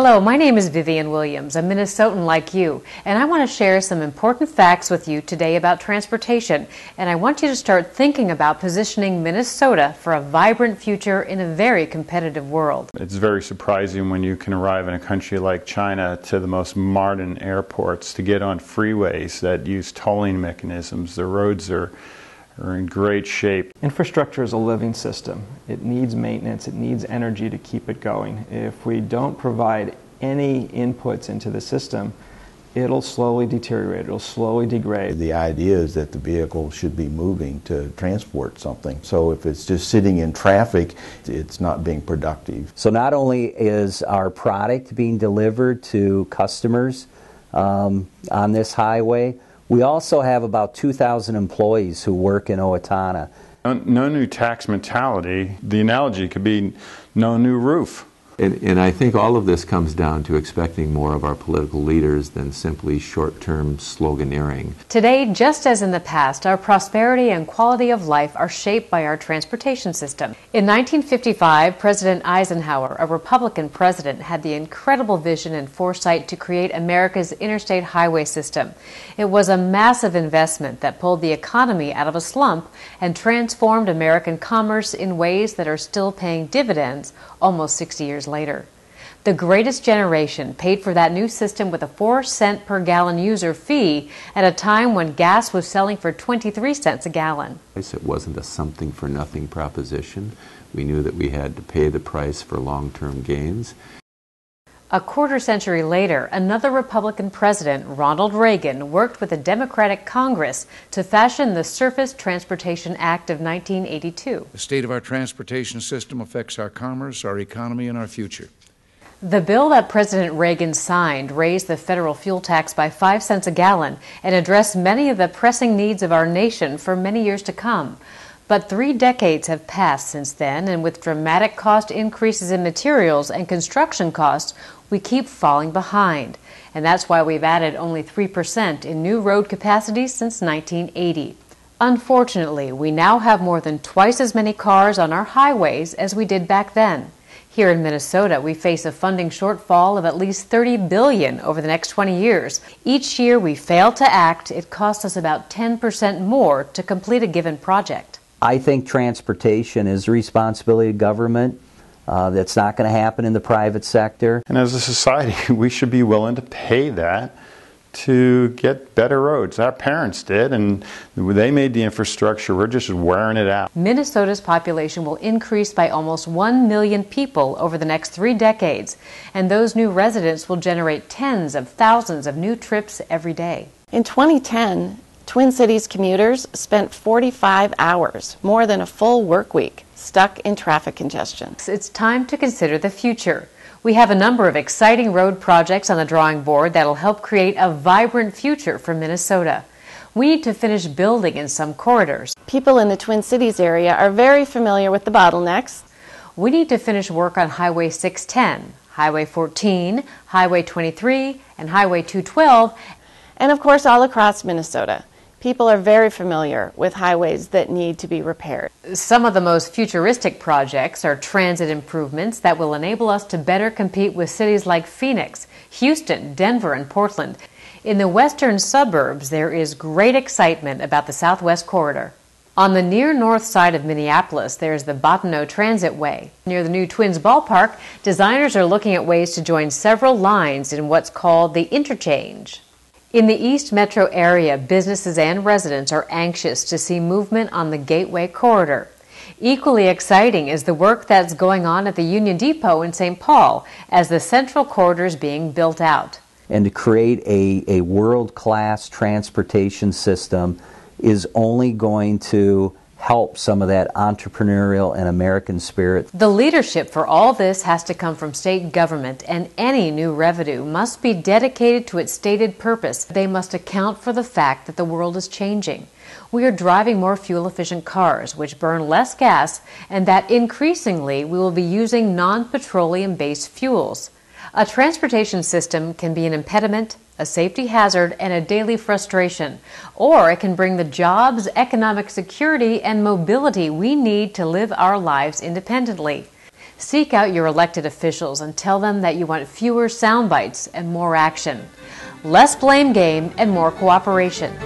Hello, my name is Vivian Williams, a Minnesotan like you, and I want to share some important facts with you today about transportation, and I want you to start thinking about positioning Minnesota for a vibrant future in a very competitive world. It's very surprising when you can arrive in a country like China to the most modern airports, to get on freeways that use tolling mechanisms. The roads are in great shape. Infrastructure is a living system. It needs maintenance, it needs energy to keep it going. If we don't provide any inputs into the system, it'll slowly deteriorate, it'll slowly degrade. The idea is that the vehicle should be moving to transport something. So if it's just sitting in traffic, it's not being productive. So not only is our product being delivered to customers on this highway, we also have about 2,000 employees who work in Owatonna. No new tax mentality. The analogy could be no new roof. And I think all of this comes down to expecting more of our political leaders than simply short-term sloganeering. Today, just as in the past, our prosperity and quality of life are shaped by our transportation system. In 1955, President Eisenhower, a Republican president, had the incredible vision and foresight to create America's interstate highway system. It was a massive investment that pulled the economy out of a slump and transformed American commerce in ways that are still paying dividends almost 60 years later. The greatest generation paid for that new system with a 4-cent per gallon user fee at a time when gas was selling for 23 cents a gallon. It wasn't a something-for-nothing proposition. We knew that we had to pay the price for long-term gains. A quarter century later, another Republican president, Ronald Reagan, worked with a Democratic Congress to fashion the Surface Transportation Act of 1982. The state of our transportation system affects our commerce, our economy, and our future. The bill that President Reagan signed raised the federal fuel tax by 5 cents a gallon and addressed many of the pressing needs of our nation for many years to come. But 3 decades have passed since then, and with dramatic cost increases in materials and construction costs, we keep falling behind. And that's why we've added only 3% in new road capacity since 1980. Unfortunately, we now have more than twice as many cars on our highways as we did back then. Here in Minnesota, we face a funding shortfall of at least $30 billion over the next 20 years. Each year we fail to act, it costs us about 10% more to complete a given project. I think transportation is the responsibility of government. That's not going to happen in the private sector. And as a society, we should be willing to pay that to get better roads. Our parents did, and they made the infrastructure. We're just wearing it out. Minnesota's population will increase by almost 1 million people over the next 3 decades, and those new residents will generate tens of thousands of new trips every day. In 2010, Twin Cities commuters spent 45 hours, more than a full work week, stuck in traffic congestion. It's time to consider the future. We have a number of exciting road projects on the drawing board that'll help create a vibrant future for Minnesota. We need to finish building in some corridors. People in the Twin Cities area are very familiar with the bottlenecks. We need to finish work on Highway 610, Highway 14, Highway 23, and Highway 212. And of course, all across Minnesota. People are very familiar with highways that need to be repaired. Some of the most futuristic projects are transit improvements that will enable us to better compete with cities like Phoenix, Houston, Denver, and Portland. In the western suburbs, there is great excitement about the Southwest Corridor. On the near north side of Minneapolis, there's the Bottineau Transit Way. Near the new Twins ballpark, designers are looking at ways to join several lines in what's called the interchange. In the East Metro area, businesses and residents are anxious to see movement on the Gateway Corridor. Equally exciting is the work that's going on at the Union Depot in St. Paul as the Central Corridor is being built out. And to create a world-class transportation system is only going to help some of that entrepreneurial and American spirit. The leadership for all this has to come from state government, and any new revenue must be dedicated to its stated purpose. They must account for the fact that the world is changing. We are driving more fuel-efficient cars, which burn less gas, and that increasingly we will be using non-petroleum-based fuels. A transportation system can be an impediment, a safety hazard, and a daily frustration, or it can bring the jobs, economic security, and mobility we need to live our lives independently. Seek out your elected officials and tell them that you want fewer sound bites and more action. Less blame game and more cooperation.